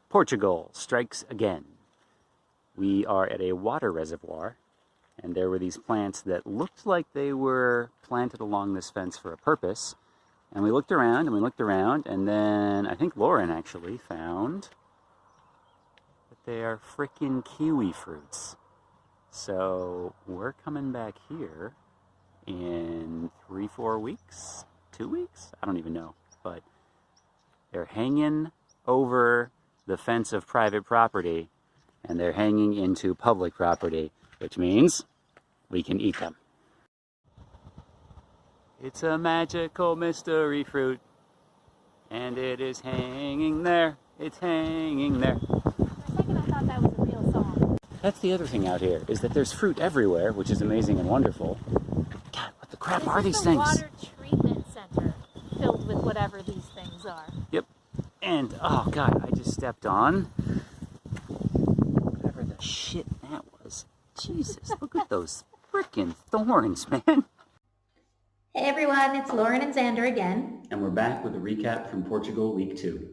Portugal strikes again. We are at a water reservoir, and there were these plants that looked like they were planted along this fence for a purpose. And we looked around and we looked around, and then I think Lauren actually found that they are frickin' kiwi fruits. So we're coming back here in 3-4 weeks, 2 weeks? I don't even know, but they're hanging over the fence of private property, and they're hanging into public property, which means we can eat them. It's a magical mystery fruit, and it is hanging there. It's hanging there. For a second I thought that was a real song. That's the other thing out here, is that there's fruit everywhere, which is amazing and wonderful. God, what the crap are these things? This is the water treatment center filled with whatever these things are. Yep. And, oh God, I just stepped on whatever the shit that was. Jesus, look at those frickin' thorns, man. Hey everyone, it's Lauren and Xander again. And we're back with a recap from Portugal Week 2.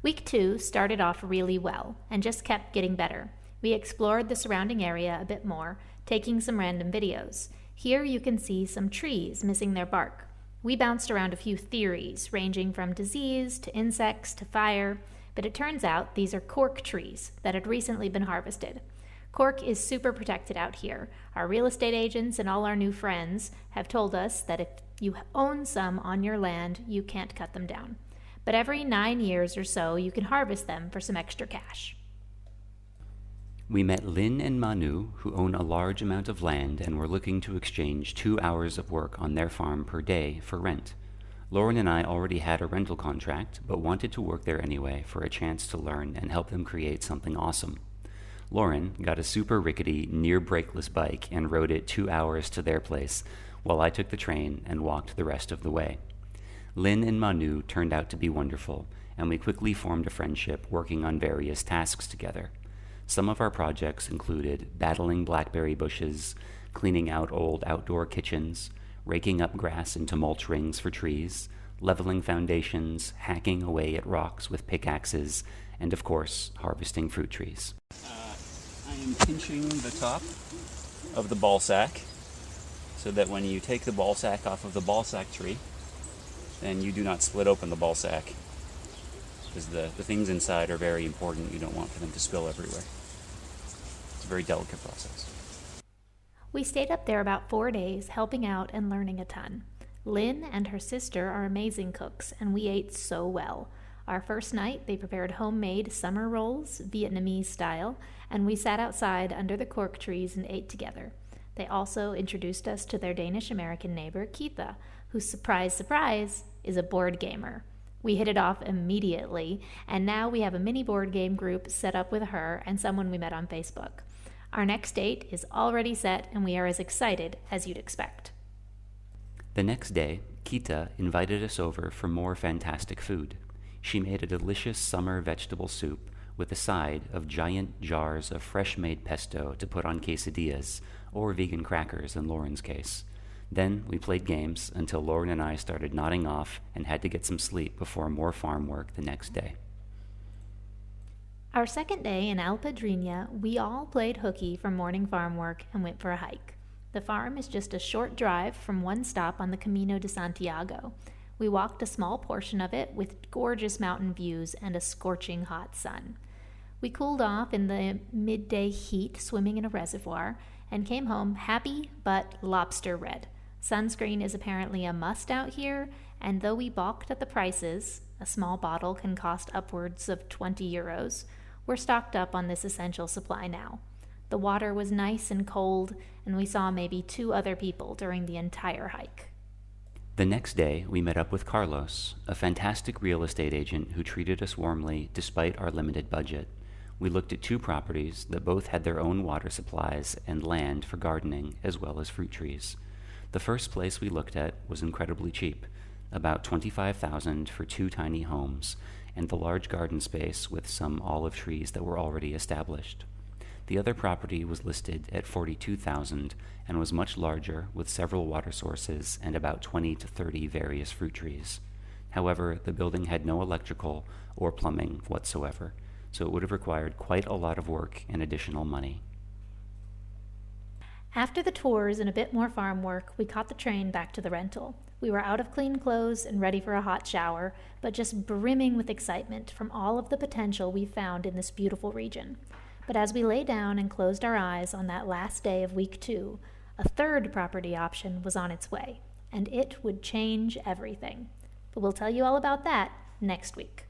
Week 2 started off really well and just kept getting better. We explored the surrounding area a bit more, taking some random videos. Here you can see some trees missing their bark. We bounced around a few theories, ranging from disease to insects to fire, but it turns out these are cork trees that had recently been harvested. Cork is super protected out here. Our real estate agents and all our new friends have told us that if you own some on your land, you can't cut them down. But every 9 years or so, you can harvest them for some extra cash. We met Lynn and Manu, who own a large amount of land and were looking to exchange 2 hours of work on their farm per day for rent. Lauren and I already had a rental contract, but wanted to work there anyway for a chance to learn and help them create something awesome. Lauren got a super rickety, near-brakeless bike and rode it 2 hours to their place, while I took the train and walked the rest of the way. Lynn and Manu turned out to be wonderful, and we quickly formed a friendship working on various tasks together. Some of our projects included battling blackberry bushes, cleaning out old outdoor kitchens, raking up grass into mulch rings for trees, leveling foundations, hacking away at rocks with pickaxes, and of course, harvesting fruit trees. I am pinching the top of the ball sack so that when you take the ball sack off of the ball sack tree, then you do not split open the ball sack, because the things inside are very important. You don't want for them to spill everywhere. It's a very delicate process. We stayed up there about 4 days, helping out and learning a ton. Lynn and her sister are amazing cooks, and we ate so well. Our first night, they prepared homemade summer rolls, Vietnamese style, and we sat outside under the cork trees and ate together. They also introduced us to their Danish-American neighbor, Keitha, who, surprise, surprise, is a board gamer. We hit it off immediately, and now we have a mini board game group set up with her and someone we met on Facebook. Our next date is already set, and we are as excited as you'd expect. The next day, Kita invited us over for more fantastic food. She made a delicious summer vegetable soup with a side of giant jars of fresh-made pesto to put on quesadillas, or vegan crackers in Lauren's case. Then we played games until Lauren and I started nodding off and had to get some sleep before more farm work the next day. Our second day in Alpedrinha, we all played hooky from morning farm work and went for a hike. The farm is just a short drive from one stop on the Camino de Santiago. We walked a small portion of it with gorgeous mountain views and a scorching hot sun. We cooled off in the midday heat swimming in a reservoir and came home happy but lobster red. Sunscreen is apparently a must out here, and though we balked at the prices, a small bottle can cost upwards of 20 euros, we're stocked up on this essential supply now. The water was nice and cold, and we saw maybe 2 other people during the entire hike. The next day, we met up with Carlos, a fantastic real estate agent who treated us warmly despite our limited budget. We looked at 2 properties that both had their own water supplies and land for gardening as well as fruit trees. The first place we looked at was incredibly cheap, about $25,000 for 2 tiny homes, and the large garden space with some olive trees that were already established. The other property was listed at $42,000 and was much larger, with several water sources and about 20 to 30 various fruit trees. However, the building had no electrical or plumbing whatsoever, so it would have required quite a lot of work and additional money. After the tours and a bit more farm work, we caught the train back to the rental. We were out of clean clothes and ready for a hot shower, but just brimming with excitement from all of the potential we found in this beautiful region. But as we lay down and closed our eyes on that last day of week 2, a third property option was on its way, and it would change everything. But we'll tell you all about that next week.